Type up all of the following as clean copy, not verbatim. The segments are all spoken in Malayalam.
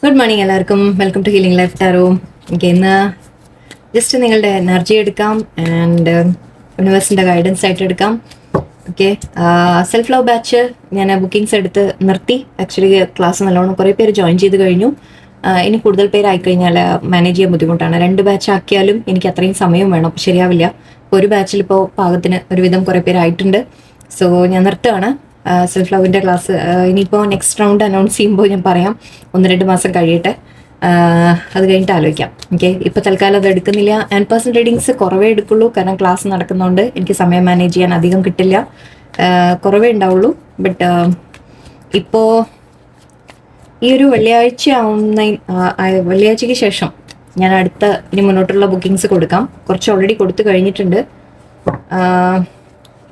ഗുഡ് മോർണിംഗ് എല്ലാവർക്കും. Welcome to healing life tarot. Okay, ഇന്ന് ജസ്റ്റ് നിങ്ങളുടെ എനർജി എടുക്കാം ആൻഡ് യൂണിവേഴ്സിൻ്റെ ഗൈഡൻസ് ആയിട്ട് എടുക്കാം. ഓക്കെ, സെൽഫ് ലവ് ബാച്ച് ഞാൻ ബുക്കിങ്സ് എടുത്ത് നിർത്തി. ആക്ച്വലി ക്ലാസ് നല്ലോണം കുറേ പേര് ജോയിൻ ചെയ്ത് കഴിഞ്ഞു. ഇനി കൂടുതൽ പേരായിക്കഴിഞ്ഞാൽ മാനേജ് ചെയ്യാൻ ബുദ്ധിമുട്ടാണ്. 2 ബാച്ച് ആക്കിയാലും എനിക്ക് അത്രയും സമയം വേണം, അപ്പോൾ ശരിയാവില്ല. ഒരു ബാച്ചിൽ ഇപ്പോൾ പാകത്തിന് ഒരുവിധം കുറേ പേരായിട്ടുണ്ട്. സോ ഞാൻ നിർത്തുകയാണ് സെൽഫ് ലവിൻ്റെ ക്ലാസ്. ഇനിയിപ്പോൾ നെക്സ്റ്റ് റൗണ്ട് അനൗൺസ് ചെയ്യുമ്പോൾ ഞാൻ പറയാം. 1-2 മാസം കഴിയട്ടെ, അത് കഴിഞ്ഞിട്ട് ആലോചിക്കാം. ഓക്കെ, ഇപ്പോൾ തൽക്കാലം അത് എടുക്കുന്നില്ല. ആൻഡ് പേഴ്സണൽ റീഡിങ്സ് കുറവേ എടുക്കുള്ളൂ, കാരണം ക്ലാസ് നടക്കുന്നതുകൊണ്ട് എനിക്ക് സമയം മാനേജ് ചെയ്യാൻ അധികം കിട്ടില്ല. കുറവേ ഉണ്ടാവുള്ളൂ. ബട്ട് ഇപ്പോൾ ഈ ഒരു വെള്ളിയാഴ്ചയ്ക്ക് ശേഷം ഞാൻ അടുത്ത ഇനി മുന്നോട്ടുള്ള ബുക്കിങ്സ് കൊടുക്കാം. കുറച്ച് ഓൾറെഡി കൊടുത്തു കഴിഞ്ഞിട്ടുണ്ട്.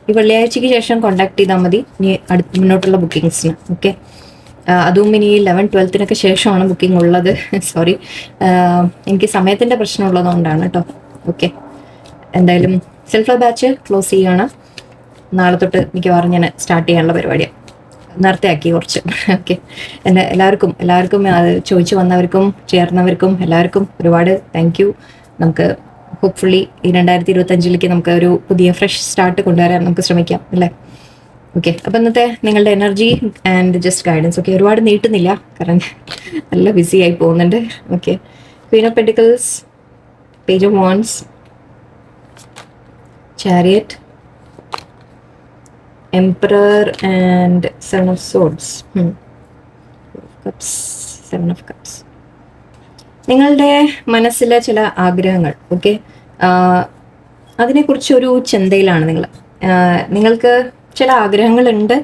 ഈ വെള്ളിയാഴ്ചയ്ക്ക് ശേഷം കോൺടാക്ട് ചെയ്താൽ മതി ഇനി മുന്നോട്ടുള്ള ബുക്കിങ്സിന്. ഓക്കെ, അതും ഇനി 11-12 ശേഷമാണ് ബുക്കിംഗ് ഉള്ളത്. സോറി, എനിക്ക് സമയത്തിൻ്റെ പ്രശ്നമുള്ളതുകൊണ്ടാണ് കേട്ടോ. ഓക്കെ, എന്തായാലും സെൽഫ് ലവ് ബാച്ച് ക്ലോസ് ചെയ്യുകയാണ്. നാളെ തൊട്ട് മിക്കവാറും ഞാൻ സ്റ്റാർട്ട് ചെയ്യാനുള്ള പരിപാടിയാണ്. നേരത്തെ ആക്കി കുറച്ച്. ഓക്കെ, എൻ്റെ എല്ലാവർക്കും അത് ചോദിച്ചു വന്നവർക്കും ചേർന്നവർക്കും എല്ലാവർക്കും ഒരുപാട് താങ്ക് യു. നമുക്ക് ഹോപ്പ്ഫുള്ളി ഈ 2025 നമുക്ക് ഒരു പുതിയ ഫ്രഷ് സ്റ്റാർട്ട് കൊണ്ടുവരാൻ നമുക്ക് ശ്രമിക്കാം, അല്ലേ? ഓക്കെ, അപ്പം ഇന്നത്തെ നിങ്ങളുടെ energy and just guidance. Okay, ഒരുപാട് നീട്ടുന്നില്ല, കാരണം നല്ല ബിസി ആയി പോകുന്നുണ്ട്. Okay, Queen of pentacles, page of wands, chariot, emperor and 7 of swords, cups, 7 of cups. നിങ്ങളുടെ മനസ്സിലെ ചില ആഗ്രഹങ്ങൾ, ഓക്കെ, അതിനെക്കുറിച്ചൊരു ചിന്തയിലാണ് നിങ്ങൾ. നിങ്ങൾക്ക് ചില ആഗ്രഹങ്ങളുണ്ട്.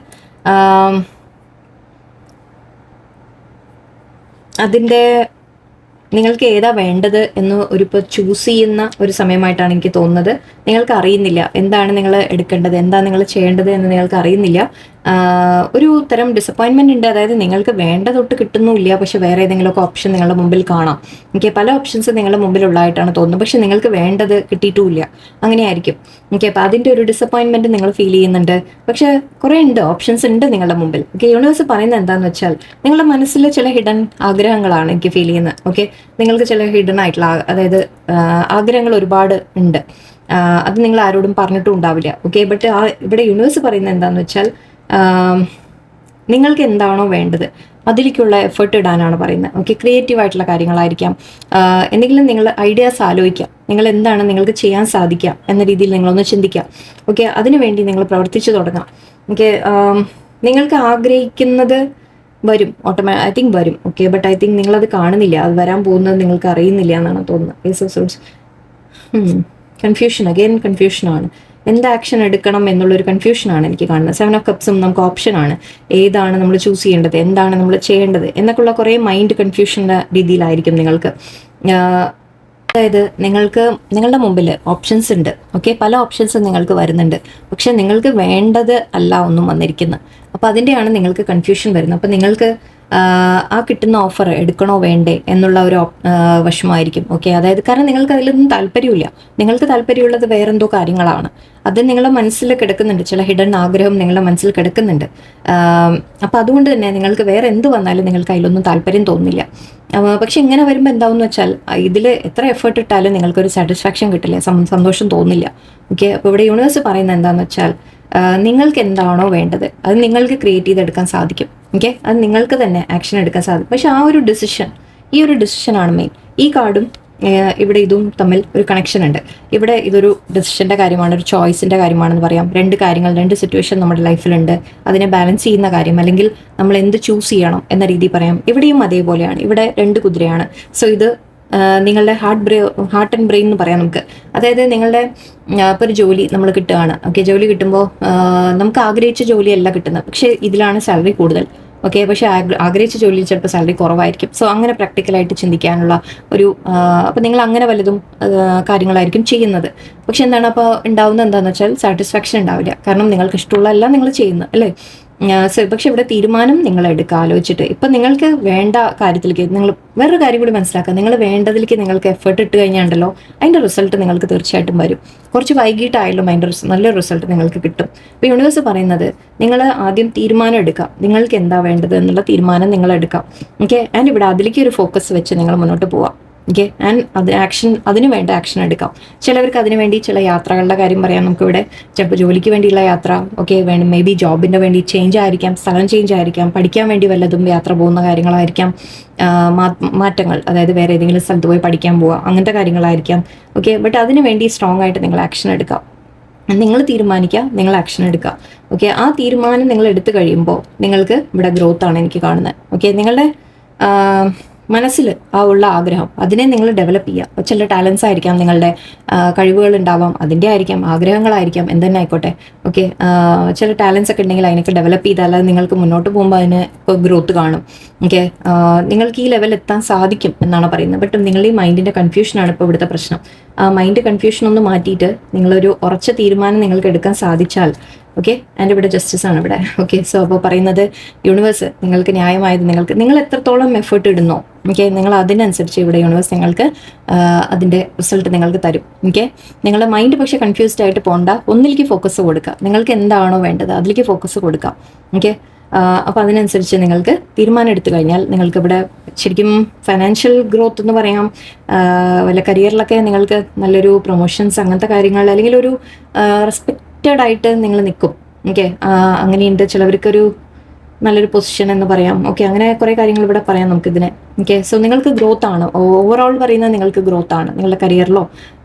അതിൻ്റെ നിങ്ങൾക്ക് ഏതാ വേണ്ടത് എന്ന് ഇപ്പോൾ ചൂസ് ചെയ്യുന്ന ഒരു സമയമായിട്ടാണ് എനിക്ക് തോന്നുന്നത്. നിങ്ങൾക്ക് അറിയുന്നില്ല എന്താണ് നിങ്ങൾ എടുക്കേണ്ടത്, എന്താണ് നിങ്ങൾ ചെയ്യേണ്ടത് എന്ന് നിങ്ങൾക്ക് അറിയുന്നില്ല. ഒരു തരം ഡിസപ്പോയിൻമെൻ്റ് ഉണ്ട്. അതായത് നിങ്ങൾക്ക് വേണ്ട തൊട്ട് കിട്ടുന്നുമില്ല, പക്ഷെ വേറെ ഏതെങ്കിലുമൊക്കെ ഓപ്ഷൻ നിങ്ങളുടെ മുമ്പിൽ കാണാം. ഓക്കെ, പല ഓപ്ഷൻസ് നിങ്ങളുടെ മുമ്പിലുള്ളതായിട്ടാണ് തോന്നുന്നത്, പക്ഷെ നിങ്ങൾക്ക് വേണ്ടത് കിട്ടിയിട്ടുമില്ല. അങ്ങനെയായിരിക്കും. ഓക്കെ, അപ്പോൾ അതിൻ്റെ ഒരു ഡിസപ്പോയിൻമെൻറ്റ് നിങ്ങൾ ഫീൽ ചെയ്യുന്നുണ്ട്. പക്ഷേ കുറേ ഉണ്ട്, ഓപ്ഷൻസ് ഉണ്ട് നിങ്ങളുടെ മുമ്പിൽ. ഓക്കെ, യൂണിവേഴ്സ് പറയുന്നത് എന്താണെന്ന് വെച്ചാൽ നിങ്ങളുടെ മനസ്സിൽ ചില ഹിഡൻ ആഗ്രഹങ്ങളാണ് എനിക്ക് ഫീൽ ചെയ്യുന്നത്. ഓക്കെ, നിങ്ങൾക്ക് ചില ഹിഡൻ ആയിട്ടുള്ള, അതായത് ആഗ്രഹങ്ങൾ ഒരുപാട് ഉണ്ട്. അത് നിങ്ങൾ ആരോടും പറഞ്ഞിട്ടും ഉണ്ടാവില്ല. ഓക്കെ, ബട്ട് ഇവിടെ യൂണിവേഴ്സ് പറയുന്നത് എന്താണെന്ന് വെച്ചാൽ നിങ്ങൾക്ക് എന്താണോ വേണ്ടത് അതിലേക്കുള്ള എഫേർട്ട് ഇടാനാണ് പറയുന്നത്. ഓക്കെ, ക്രിയേറ്റീവ് ആയിട്ടുള്ള കാര്യങ്ങളായിരിക്കാം. എന്തെങ്കിലും നിങ്ങൾ ഐഡിയാസ് ആലോചിക്കാം. നിങ്ങൾ എന്താണ് നിങ്ങൾക്ക് ചെയ്യാൻ സാധിക്കുക എന്ന രീതിയിൽ നിങ്ങളൊന്ന് ചിന്തിക്കാം. ഓക്കെ, അതിനുവേണ്ടി നിങ്ങൾ പ്രവർത്തിച്ചു തുടങ്ങാം. ഓക്കെ, നിങ്ങൾക്ക് ആഗ്രഹിക്കുന്നത് വരും, ഐ തിങ്ക് വരും. ഓക്കെ, ബട്ട് ഐ തിങ്ക് നിങ്ങളത് കാണുന്നില്ല. അത് വരാൻ പോകുന്നത് നിങ്ങൾക്ക് അറിയുന്നില്ല എന്നാണ് തോന്നുന്നത്. ഏസ് ഓഫ് സോർഡ്സ്, കൺഫ്യൂഷനാണ്. എന്ത് ആക്ഷൻ എടുക്കണം എന്നുള്ളൊരു കൺഫ്യൂഷനാണ് എനിക്ക് കാണുന്നത്. 7 ഓഫ് കപ്സും നമുക്ക് ഓപ്ഷനാണ്. ഏതാണ് നമ്മൾ ചൂസ് ചെയ്യേണ്ടത്, എന്താണ് നമ്മൾ ചെയ്യേണ്ടത് എന്നൊക്കെയുള്ള കുറേ മൈൻഡ് കൺഫ്യൂഷൻ്റെ രീതിയിലായിരിക്കും നിങ്ങൾക്ക്. അതായത് നിങ്ങളുടെ മുമ്പിൽ ഓപ്ഷൻസ് ഉണ്ട്. ഓക്കെ, പല ഓപ്ഷൻസും നിങ്ങൾക്ക് വരുന്നുണ്ട്, പക്ഷെ നിങ്ങൾക്ക് വേണ്ടത് അല്ല ഒന്നും വന്നിരിക്കുന്നത്. അപ്പോൾ അതിൻ്റെയാണ് നിങ്ങൾക്ക് കൺഫ്യൂഷൻ വരുന്നത്. അപ്പോൾ നിങ്ങൾക്ക് ആ കിട്ടുന്ന ഓഫർ എടുക്കണോ വേണ്ടേ എന്നുള്ള ഒരു വശമായിരിക്കും. ഓക്കെ, അതായത് കാരണം നിങ്ങൾക്ക് അതിലൊന്നും താല്പര്യമില്ല. നിങ്ങൾക്ക് താല്പര്യമുള്ളത് വേറെന്തോ കാര്യങ്ങളാണ്. അത് നിങ്ങളുടെ മനസ്സിൽ കിടക്കുന്നുണ്ട്. ചില ഹിഡൻ ആഗ്രഹം നിങ്ങളുടെ മനസ്സിൽ കിടക്കുന്നുണ്ട്. അപ്പോൾ അതുകൊണ്ട് തന്നെ നിങ്ങൾക്ക് വേറെ എന്ത് വന്നാലും നിങ്ങൾക്ക് അതിലൊന്നും താല്പര്യം തോന്നില്ല. പക്ഷെ ഇങ്ങനെ വരുമ്പോൾ എന്താവെന്ന് വെച്ചാൽ ഇതിൽ എത്ര എഫേർട്ട് ഇട്ടാലും നിങ്ങൾക്കൊരു സാറ്റിസ്ഫാക്ഷൻ കിട്ടില്ല, സന്തോഷം തോന്നില്ല. ഓക്കെ, അപ്പോൾ ഇവിടെ യൂണിവേഴ്സ് പറയുന്നത് എന്താണെന്ന് വെച്ചാൽ നിങ്ങൾക്ക് എന്താണോ വേണ്ടത് അത് നിങ്ങൾക്ക് ക്രിയേറ്റ് ചെയ്തെടുക്കാൻ സാധിക്കും. ഓക്കെ, അത് നിങ്ങൾക്ക് തന്നെ ആക്ഷൻ എടുക്കാൻ സാധിക്കും. പക്ഷെ ഈ ഒരു ഡിസിഷനാണ് മെയിൻ. ഈ കാർഡും ഇവിടെ ഇതും തമ്മിൽ ഒരു കണക്ഷൻ ഉണ്ട്. ഇവിടെ ഇതൊരു ഡിസിഷൻ്റെ കാര്യമാണ്, ഒരു ചോയ്സിൻ്റെ കാര്യമാണെന്ന് പറയാം. 2 കാര്യങ്ങൾ, 2 സിറ്റുവേഷൻ നമ്മുടെ ലൈഫിലുണ്ട്. അതിനെ ബാലൻസ് ചെയ്യുന്ന കാര്യം, അല്ലെങ്കിൽ നമ്മൾ എന്ത് ചൂസ് ചെയ്യണം എന്ന രീതി പറയാം. ഇവിടെയും അതേപോലെയാണ്. ഇവിടെ 2 കുതിരയാണ്. സോ ഇത് നിങ്ങളുടെ ഹാർട്ട് ആൻഡ് ബ്രെയിൻ എന്ന് പറയാം നമുക്ക്. അതായത് നിങ്ങളുടെ ഇപ്പോൾ ഒരു ജോലി നമ്മൾ കിട്ടുകയാണ്. ഓക്കെ, ജോലി കിട്ടുമ്പോൾ നമുക്ക് ആഗ്രഹിച്ച ജോലിയല്ല കിട്ടുന്നത്, പക്ഷേ ഇതിലാണ് സാലറി കൂടുതൽ. ഓക്കെ, പക്ഷേ ആഗ്രഹിച്ച ജോലിയിൽ ചിലപ്പോൾ സാലറി കുറവായിരിക്കും. സോ അങ്ങനെ പ്രാക്ടിക്കലായിട്ട് ചിന്തിക്കാനുള്ള ഒരു അപ്പോൾ നിങ്ങൾ അങ്ങനെ വല്ലതും കാര്യങ്ങളായിരിക്കും ചെയ്യുന്നത്. പക്ഷെ എന്താണ് അപ്പോൾ ഉണ്ടാവുന്നത് എന്താണെന്ന് വെച്ചാൽ സാറ്റിസ്ഫാക്ഷൻ ഉണ്ടാവില്ല. കാരണം നിങ്ങൾക്ക് ഇഷ്ടമുള്ള എല്ലാം നിങ്ങൾ ചെയ്യുന്നത്, അല്ലേ? പക്ഷെ ഇവിടെ തീരുമാനം നിങ്ങൾ എടുക്കുക ആലോചിച്ചിട്ട്. ഇപ്പം നിങ്ങൾക്ക് വേണ്ട കാര്യത്തിലേക്ക് നിങ്ങൾ വേറൊരു കാര്യം കൂടി മനസ്സിലാക്കുക. നിങ്ങൾ വേണ്ടതിലേക്ക് നിങ്ങൾക്ക് എഫേർട്ട് ഇട്ട് കഴിഞ്ഞാണ്ടല്ലോ അതിൻ്റെ റിസൾട്ട് നിങ്ങൾക്ക് തീർച്ചയായിട്ടും വരും. കുറച്ച് വൈകിട്ടായാലും അതിൻ്റെ നല്ല റിസൾട്ട് നിങ്ങൾക്ക് കിട്ടും. ഇപ്പോൾ യൂണിവേഴ്സ് പറയുന്നത് നിങ്ങൾ ആദ്യം തീരുമാനം എടുക്കുക. നിങ്ങൾക്ക് എന്താ വേണ്ടത് എന്നുള്ള തീരുമാനം നിങ്ങൾ എടുക്കാം. ഓക്കെ, ആൻഡ് ഇവിടെ അതിലേക്ക് ഒരു ഫോക്കസ് വെച്ച് നിങ്ങൾ മുന്നോട്ട് പോവാം. ഓക്കെ, ആൻഡ് അതിന് വേണ്ട ആക്ഷൻ എടുക്കാം. ചിലവർക്ക് അതിന് വേണ്ടി ചില യാത്രകളുടെ കാര്യം പറയാം നമുക്കിവിടെ. ചിലപ്പോൾ ജോലിക്ക് വേണ്ടിയുള്ള യാത്ര, ഓക്കെ, വേണം, മേ ബി ജോബിൻ്റെ വേണ്ടി ചേഞ്ച് ആയിരിക്കാം, സ്ഥലം ചേഞ്ച് ആയിരിക്കാം, പഠിക്കാൻ വേണ്ടി വല്ലതും യാത്ര പോകുന്ന കാര്യങ്ങളായിരിക്കാം, മാറ്റങ്ങൾ, അതായത് വേറെ ഏതെങ്കിലും സ്ഥലത്ത് പോയി പഠിക്കാൻ പോവുക, അങ്ങനത്തെ കാര്യങ്ങളായിരിക്കാം. ഓക്കെ, ബട്ട് അതിന് വേണ്ടി സ്ട്രോങ് ആയിട്ട് നിങ്ങൾ ആക്ഷൻ എടുക്കാം. നിങ്ങൾ തീരുമാനിക്കുക, നിങ്ങൾ ആക്ഷൻ എടുക്കുക. ഓക്കെ, ആ തീരുമാനം നിങ്ങൾ എടുത്തു കഴിയുമ്പോൾ നിങ്ങൾക്ക് ഇവിടെ ഗ്രോത്ത് ആണ് എനിക്ക് കാണുന്നത്. ഓക്കെ, നിങ്ങളുടെ മനസ്സിൽ ആ ഉള്ള ആഗ്രഹം അതിനെ നിങ്ങൾ ഡെവലപ്പ് ചെയ്യുക. ചില ടാലൻസ് ആയിരിക്കാം, നിങ്ങളുടെ കഴിവുകൾ ഉണ്ടാവാം, അതിൻ്റെ ആയിരിക്കാം, ആഗ്രഹങ്ങളായിരിക്കാം, എന്തെന്നെ ആയിക്കോട്ടെ. ഓക്കെ, ചില ടാലൻസ് ഒക്കെ ഉണ്ടെങ്കിൽ അതിനൊക്കെ ഡെവലപ്പ് ചെയ്താൽ അത് നിങ്ങൾക്ക് മുന്നോട്ട് പോകുമ്പോൾ അതിന് ഇപ്പോൾ ഗ്രോത്ത് കാണും. ഓക്കെ, നിങ്ങൾക്ക് ഈ ലെവൽ എത്താൻ സാധിക്കും എന്നാണ് പറയുന്നത്. ബട്ട് നിങ്ങളുടെ ഈ മൈൻഡിൻ്റെ കൺഫ്യൂഷനാണ് ഇപ്പോൾ ഇവിടുത്തെ പ്രശ്നം. ആ മൈൻഡ് കൺഫ്യൂഷൻ ഒന്ന് മാറ്റിയിട്ട് നിങ്ങളൊരു ഉറച്ച തീരുമാനം നിങ്ങൾക്ക് എടുക്കാൻ സാധിച്ചാൽ, ഓക്കെ, ആൻഡ് ഇവിടെ ജസ്റ്റിസ് ആണ് ഇവിടെ. ഓക്കെ, സോ അപ്പോൾ പറയുന്നത് യൂണിവേഴ്സ് നിങ്ങൾക്ക് ന്യായമായത് നിങ്ങൾ എത്രത്തോളം എഫേർട്ട് ഇടുന്നോ, ഓക്കെ, നിങ്ങൾ അതിനനുസരിച്ച് ഇവിടെ യൂണിവേഴ്സ് നിങ്ങൾക്ക് അതിൻ്റെ റിസൾട്ട് നിങ്ങൾക്ക് തരും. ഓക്കെ, നിങ്ങളുടെ മൈൻഡ് പക്ഷേ കൺഫ്യൂസ്ഡ് ആയിട്ട് പോകണ്ട, ഒന്നിലേക്ക് ഫോക്കസ് കൊടുക്കുക. നിങ്ങൾക്ക് എന്താണോ വേണ്ടത് അതിലേക്ക് ഫോക്കസ് കൊടുക്കാം. ഓക്കെ, അപ്പോൾ അതിനനുസരിച്ച് നിങ്ങൾക്ക് തീരുമാനം എടുത്തു കഴിഞ്ഞാൽ നിങ്ങൾക്ക് ഇവിടെ ശരിക്കും ഫൈനാൻഷ്യൽ ഗ്രോത്ത് എന്ന് പറയാം, വല്ല കരിയറിലൊക്കെ നിങ്ങൾക്ക് നല്ലൊരു പ്രൊമോഷൻസ് അങ്ങനത്തെ കാര്യങ്ങൾ, അല്ലെങ്കിൽ ഒരു റെസ്പെക്റ്റഡ് ആയിട്ട് നിങ്ങൾ നിൽക്കും. ഓക്കെ, അങ്ങനെയുണ്ട്. ചിലവർക്കൊരു നല്ലൊരു പൊസിഷൻ എന്ന് പറയാം. ഓക്കെ, അങ്ങനെ കുറേ കാര്യങ്ങൾ ഇവിടെ പറയാം നമുക്കിതിനെ. ഓക്കെ, സോ നിങ്ങൾക്ക് ഗ്രോത്ത് ആണ് ഓവറോൾ പറയുന്നത്, നിങ്ങൾക്ക് ഗ്രോത്ത് ആണ് നിങ്ങളുടെ കരിയറിലോ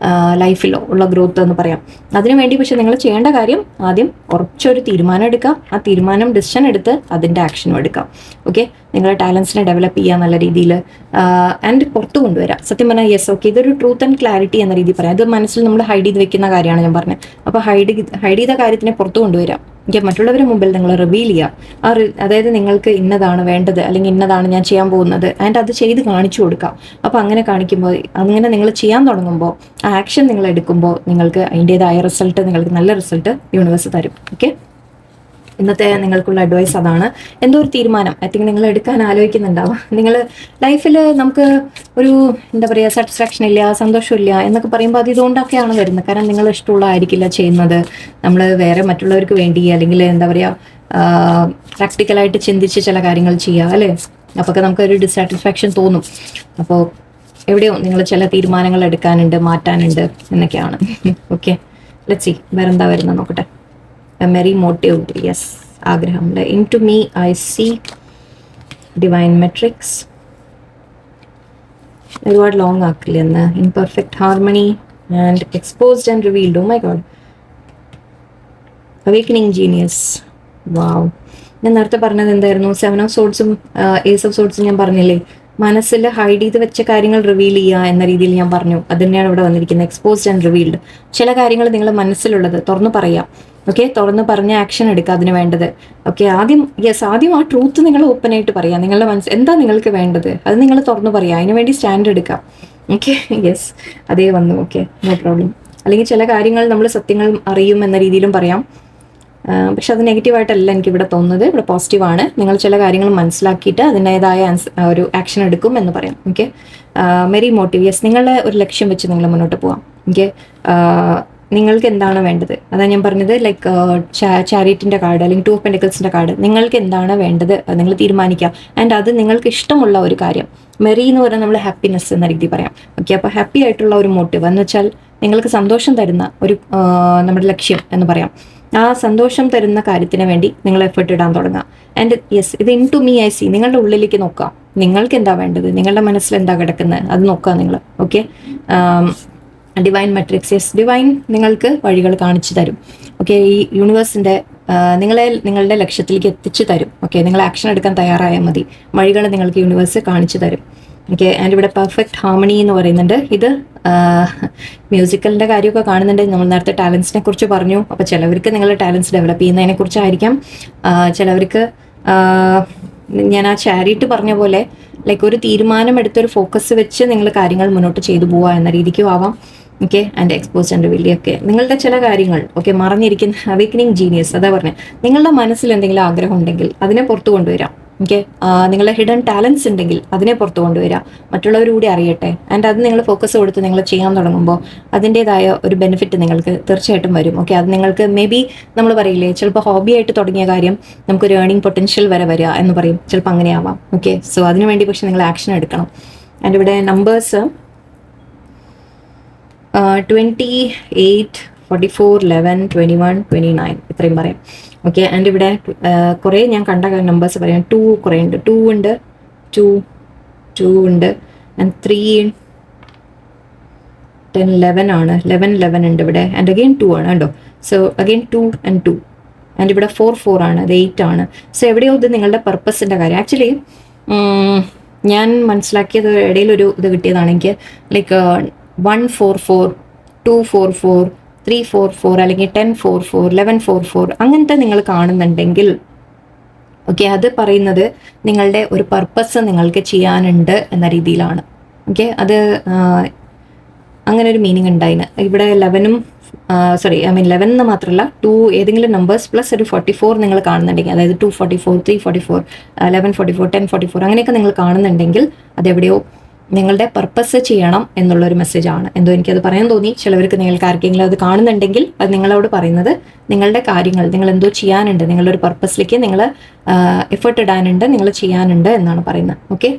ലൈഫിലോ ഉള്ള ഗ്രോത്ത് എന്ന് പറയാം. അതിനുവേണ്ടി പക്ഷെ നിങ്ങൾ ചെയ്യേണ്ട കാര്യം ആദ്യം ഉറച്ചൊരു തീരുമാനം എടുക്കുക. ആ തീരുമാനം ഡിസിഷൻ എടുത്ത് അതിൻ്റെ ആക്ഷനും എടുക്കാം. ഓക്കെ, നിങ്ങളുടെ ടാലൻസിനെ ഡെവലപ്പ് ചെയ്യുക നല്ല രീതിയിൽ, ആൻഡ് പുറത്തു കൊണ്ടുവരാം. സത്യം പറഞ്ഞാൽ യെസ്, ഓക്കെ, ഇതൊരു ട്രൂത്ത് ആൻഡ് ക്ലാരിറ്റി എന്ന രീതി പറയാം. ഇത് മനസ്സിൽ നമ്മൾ ഹൈഡ് ചെയ്ത് വെക്കുന്ന കാര്യമാണ് ഞാൻ പറഞ്ഞത്. അപ്പോൾ ഹൈഡ് ചെയ്ത കാര്യത്തിനെ പുറത്തു കൊണ്ടുവരാം. ഓക്കെ, മറ്റുള്ളവരുടെ മുമ്പിൽ നിങ്ങൾ റിവീൽ ചെയ്യുക. അതായത് നിങ്ങൾക്ക് ഇന്നതാണ് വേണ്ടത്, അല്ലെങ്കിൽ ഇന്നതാണ് ഞാൻ ചെയ്യാൻ പോകുന്നത്, ആൻഡ് അത് ചെയ്ത് കാണിച്ചു കൊടുക്കാം. അപ്പോൾ അങ്ങനെ കാണിക്കുമ്പോൾ, അങ്ങനെ നിങ്ങൾ ചെയ്യാൻ തുടങ്ങുമ്പോൾ, ആ ആക്ഷൻ നിങ്ങൾ എടുക്കുമ്പോൾ നിങ്ങൾക്ക് അതിൻ്റെതായ റിസൾട്ട്, നിങ്ങൾക്ക് നല്ല റിസൾട്ട് യൂണിവേഴ്സ് തരും. ഓക്കെ, ഇന്നത്തെ നിങ്ങൾക്കുള്ള അഡ്വൈസ് അതാണ്. എന്തോ ഒരു തീരുമാനം ഐ തിങ്ക് നിങ്ങൾ എടുക്കാൻ ആലോചിക്കുന്നുണ്ടാവും. നിങ്ങൾ ലൈഫിൽ നമുക്ക് ഒരു എന്താ പറയുക സാറ്റിസ്ഫാക്ഷൻ ഇല്ല, സന്തോഷമില്ല എന്നൊക്കെ പറയുമ്പോൾ അത് ഇതുകൊണ്ടൊക്കെയാണ് വരുന്നത്. കാരണം നിങ്ങൾ ഇഷ്ടമുള്ളതായിരിക്കില്ല ചെയ്യുന്നത്. നമ്മൾ വേറെ മറ്റുള്ളവർക്ക് വേണ്ടി, അല്ലെങ്കിൽ എന്താ പറയുക പ്രാക്ടിക്കലായിട്ട് ചിന്തിച്ച് ചില കാര്യങ്ങൾ ചെയ്യുക, അല്ലേ? അപ്പോൾ നമുക്കൊരു ഡിസാറ്റിസ്ഫാക്ഷൻ തോന്നും. അപ്പോൾ എവിടെയോ നിങ്ങൾ ചില തീരുമാനങ്ങൾ എടുക്കാനുണ്ട്, മാറ്റാനുണ്ട് എന്നൊക്കെയാണ്. ഓക്കെ, ലെറ്റ്സ് സീ വേറെന്താ വരുന്നത് നോക്കട്ടെ. മെറി മോട്ടീവ്, യെസ്, ആഗ്രഹം. In to me I see divine matrix. ഒരുപാട് ലോങ് ആക്കില്ല എന്ന്. Imperfect harmony and exposed and revealed. Oh my god, awakening genius. Wow, ഞാൻ നേരത്തെ പറഞ്ഞത് എന്തായിരുന്നു? 7 ഓഫ് സോർഡ്സും ഏസ് ഓഫ് സോർഡ്സും ഞാൻ പറഞ്ഞില്ലേ, മനസ്സിൽ ഹൈഡ് ചെയ്ത് വെച്ച കാര്യങ്ങൾ റിവീൽ ചെയ്യുക എന്ന രീതിയിൽ ഞാൻ പറഞ്ഞു. അത് തന്നെയാണ് ഇവിടെ വന്നിരിക്കുന്നത്, എക്സ്പോസ്ഡ് ആൻഡ് റിവീൽഡ്. ചില കാര്യങ്ങൾ നിങ്ങളുടെ മനസ്സിലുള്ളത് തുറന്നു പറയാം. ഓക്കെ, തുറന്ന് പറഞ്ഞ ആക്ഷൻ എടുക്കുക അതിന് വേണ്ടത്. ഓക്കെ, ആദ്യം ആ ട്രൂത്ത് നിങ്ങൾ ഓപ്പണായിട്ട് പറയാം. നിങ്ങളുടെ എന്താ നിങ്ങൾക്ക് വേണ്ടത് അത് നിങ്ങൾ തുറന്നു പറയാം, അതിന് വേണ്ടി സ്റ്റാൻഡ് എടുക്കാം. ഓക്കെ, യെസ്, അതേ വന്നു. Okay, no problem. അല്ലെങ്കിൽ ചില കാര്യങ്ങൾ നമ്മൾ സത്യങ്ങൾ അറിയും എന്ന രീതിയിലും പറയാം. പക്ഷെ അത് നെഗറ്റീവായിട്ടല്ല എനിക്കിവിടെ തോന്നുന്നത്. ഇവിടെ പോസിറ്റീവാണ്. നിങ്ങൾ ചില കാര്യങ്ങൾ മനസ്സിലാക്കിയിട്ട് അതിൻ്റെതായ ഒരു ആക്ഷൻ എടുക്കും എന്ന് പറയാം. ഓക്കെ, മെറി മോട്ടീവ്, യെസ്, നിങ്ങളുടെ ഒരു ലക്ഷ്യം വെച്ച് നിങ്ങൾ മുന്നോട്ട് പോവാം. ഓക്കെ, നിങ്ങൾക്ക് എന്താണ് വേണ്ടത് അതാണ് ഞാൻ പറഞ്ഞത്. ലൈക്ക് ചാരിറ്റിൻ്റെ കാർഡ്, അല്ലെങ്കിൽ 2 ഓഫ് പെൻറ്റിക്കിൾസിൻ്റെ കാർഡ്. നിങ്ങൾക്ക് എന്താണ് വേണ്ടത് അത് നിങ്ങൾ തീരുമാനിക്കുക. ആൻഡ് അത് നിങ്ങൾക്ക് ഇഷ്ടമുള്ള ഒരു കാര്യം. മെറി എന്ന് പറഞ്ഞാൽ നമ്മൾ ഹാപ്പിനെസ് എന്ന രീതി പറയാം. ഓക്കെ, അപ്പോൾ ഹാപ്പി ആയിട്ടുള്ള ഒരു മോട്ടീവ് എന്ന് വെച്ചാൽ നിങ്ങൾക്ക് സന്തോഷം തരുന്ന ഒരു നമ്മുടെ ലക്ഷ്യം എന്ന് പറയാം. ആ സന്തോഷം തരുന്ന കാര്യത്തിന് വേണ്ടി നിങ്ങൾ എഫേർട്ട് ഇടാൻ തുടങ്ങുക. ആൻഡ് യെസ്, ഇത് in to me I see. നിങ്ങളുടെ ഉള്ളിലേക്ക് നോക്കുക. നിങ്ങൾക്ക് എന്താ വേണ്ടത്, നിങ്ങളുടെ മനസ്സിൽ എന്താ കിടക്കുന്നത് അത് നോക്കുക നിങ്ങൾ. Okay, divine matrix, yes, divine നിങ്ങൾക്ക് വഴികൾ കാണിച്ചു തരും. ഓക്കെ, ഈ യൂണിവേഴ്സിൻ്റെ നിങ്ങളുടെ ലക്ഷ്യത്തിലേക്ക് എത്തിച്ചു തരും. ഓക്കെ, നിങ്ങൾ ആക്ഷൻ എടുക്കാൻ തയ്യാറായാൽ മതി. വഴികൾ നിങ്ങൾക്ക് യൂണിവേഴ്സ് കാണിച്ചു തരും. ഓക്കെ, ആൻഡ് ഇവിടെ പെർഫെക്റ്റ് ഹാർമണി എന്ന് പറയുന്നുണ്ട്. ഇത് മ്യൂസിക്കലിൻ്റെ കാര്യമൊക്കെ കാണുന്നുണ്ട്. നമ്മൾ നേരത്തെ ടാലൻസിനെ കുറിച്ച് പറഞ്ഞു. അപ്പോൾ ചിലവർക്ക് നിങ്ങളുടെ ടാലൻസ് ഡെവലപ്പ് ചെയ്യുന്നതിനെ കുറിച്ചായിരിക്കാം. ചിലവർക്ക് ഞാൻ ആ ചാരിറ്റി പറഞ്ഞ പോലെ ലൈക്ക് ഒരു തീരുമാനം എടുത്തൊരു ഫോക്കസ് വെച്ച് നിങ്ങൾ കാര്യങ്ങൾ മുന്നോട്ട് ചെയ്തു പോവുക എന്ന രീതിക്കും ആവാം. Okay, and expose and reveal ഒക്കെ നിങ്ങളുടെ ചില കാര്യങ്ങൾ ഓക്കെ മറഞ്ഞിരിക്കുന്ന അവേക്കനിങ് ജീനിയസ് അതാ പറഞ്ഞത്. നിങ്ങളുടെ മനസ്സിൽ എന്തെങ്കിലും ആഗ്രഹം ഉണ്ടെങ്കിൽ അതിനെ പുറത്തു കൊണ്ടുവരാം. ഓക്കെ, നിങ്ങളുടെ ഹിഡൻ ടാലൻസ് ഉണ്ടെങ്കിൽ അതിനെ പുറത്തു കൊണ്ടുവരാം, മറ്റുള്ളവർ കൂടി അറിയട്ടെ. ആൻഡ് അത് നിങ്ങൾ ഫോക്കസ് കൊടുത്ത് നിങ്ങൾ ചെയ്യാൻ തുടങ്ങുമ്പോൾ അതിൻ്റെതായ ഒരു ബെനിഫിറ്റ് നിങ്ങൾക്ക് തീർച്ചയായിട്ടും വരും. ഓക്കെ, അത് നിങ്ങൾക്ക് മേ ബി നമ്മൾ പറയില്ലേ, ചിലപ്പോൾ ഹോബി ആയിട്ട് തുടങ്ങിയ കാര്യം നമുക്കൊരു ഏർണിംഗ് പൊട്ടൻഷ്യൽ വരെ വരിക എന്ന് പറയും, ചിലപ്പോൾ അങ്ങനെ ആവാം. ഓക്കെ, സോ അതിനുവേണ്ടി പക്ഷെ നിങ്ങൾ ആക്ഷൻ എടുക്കണം. ആൻഡ് ഇവിടെ നമ്പേഴ്സ് 28, 44, 11, 21, 29 ഇത്രയും പറയാം. ഓക്കെ, ആൻഡ് ഇവിടെ കുറേ ഞാൻ കണ്ട നമ്പേഴ്സ് പറയാം. 2 കുറേ ഉണ്ട്, 2 ഉണ്ട്, 2 ഉണ്ട്, ആൻഡ് 3, 10, 11 ആണ്, 11 ഉണ്ട് ഇവിടെ, ആൻഡ് അഗെയിൻ 2 ആണ് കേട്ടോ. സോ അഗെയിൻ 2 and 2, ആൻഡ് ഇവിടെ 4 ആണ്, അത് 8 ആണ്. സോ എവിടെയോ ഇത് നിങ്ങളുടെ പർപ്പസിൻ്റെ കാര്യം. ആക്ച്വലി ഞാൻ മനസ്സിലാക്കിയത് ഇടയിലൊരു ഇത് കിട്ടിയതാണ് എനിക്ക്, ലൈക്ക് 144, 244, 344 അല്ലെങ്കിൽ 1044, 1144 അങ്ങനത്തെ നിങ്ങൾ കാണുന്നുണ്ടെങ്കിൽ ഓക്കെ, അത് പറയുന്നത് നിങ്ങളുടെ ഒരു പർപ്പസ് നിങ്ങൾക്ക് ചെയ്യാനുണ്ട് എന്ന രീതിയിലാണ്. ഓക്കെ, അത് അങ്ങനെ ഒരു മീനിങ് ഉണ്ടായിന്. ഇവിടെ 11 11 എന്ന് മാത്രമല്ല 2 ഏതെങ്കിലും നമ്പേഴ്സ് പ്ലസ് ഒരു 44 നിങ്ങൾ കാണുന്നുണ്ടെങ്കിൽ, അതായത് 244, 344, 1144, 1044 അങ്ങനെയൊക്കെ നിങ്ങൾ കാണുന്നുണ്ടെങ്കിൽ അതെവിടെയോ നിങ്ങളുടെ പർപ്പസ് ചെയ്യണം എന്നുള്ളൊരു മെസ്സേജാണ്. എന്തോ എനിക്കത് പറയാൻ തോന്നി. ചിലവർക്ക് നിങ്ങൾക്ക് ആർക്കെങ്കിലും അത് കാണുന്നുണ്ടെങ്കിൽ അത് നിങ്ങളോട് പറയുന്നത് നിങ്ങളുടെ കാര്യങ്ങൾ നിങ്ങൾ എന്തോ ചെയ്യാനുണ്ട്, നിങ്ങളുടെ ഒരു പർപ്പസിലേക്ക് നിങ്ങൾ എഫേർട്ട് ഇടാനുണ്ട്, നിങ്ങൾ ചെയ്യാനുണ്ട് എന്നാണ് പറയുന്നത്. ഓക്കെ,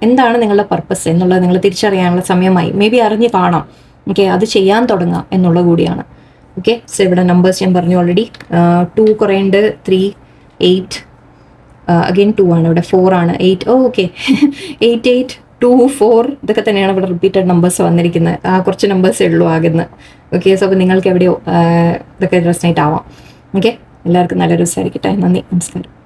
എന്താണ് നിങ്ങളുടെ പർപ്പസ് എന്നുള്ളത് നിങ്ങൾ തിരിച്ചറിയാനുള്ള സമയമായി. മേ ബി അറിഞ്ഞ് കാണാം. ഓക്കെ, അത് ചെയ്യാൻ തുടങ്ങാം എന്നുള്ളത് കൂടിയാണ്. ഓക്കെ, സോ ഇവിടെ നമ്പേഴ്സ് ഞാൻ പറഞ്ഞു ഓൾറെഡി. 2 കുറേ ഉണ്ട്, 3, 8 അഗെയിൻ 2 ആണ്, ഇവിടെ 4 ആണ്, 8 ഓക്കെ 8, 8, 2, 4 ഇതൊക്കെ തന്നെയാണ് ഇവിടെ റിപ്പീറ്റഡ് നമ്പേഴ്സ് വന്നിരിക്കുന്നത്. കുറച്ച് നമ്പേഴ്സേ ഉള്ളൂ ആകുന്നത്. ഓക്കെ, സോ അപ്പോൾ നിങ്ങൾക്ക് എവിടെയോ ഇതൊക്കെ റെസനേറ്റ് ആവാം. ഓക്കെ, എല്ലാവർക്കും നല്ലൊരു ദിവസമായിരിക്കട്ടെ. നന്ദി, നമസ്കാരം.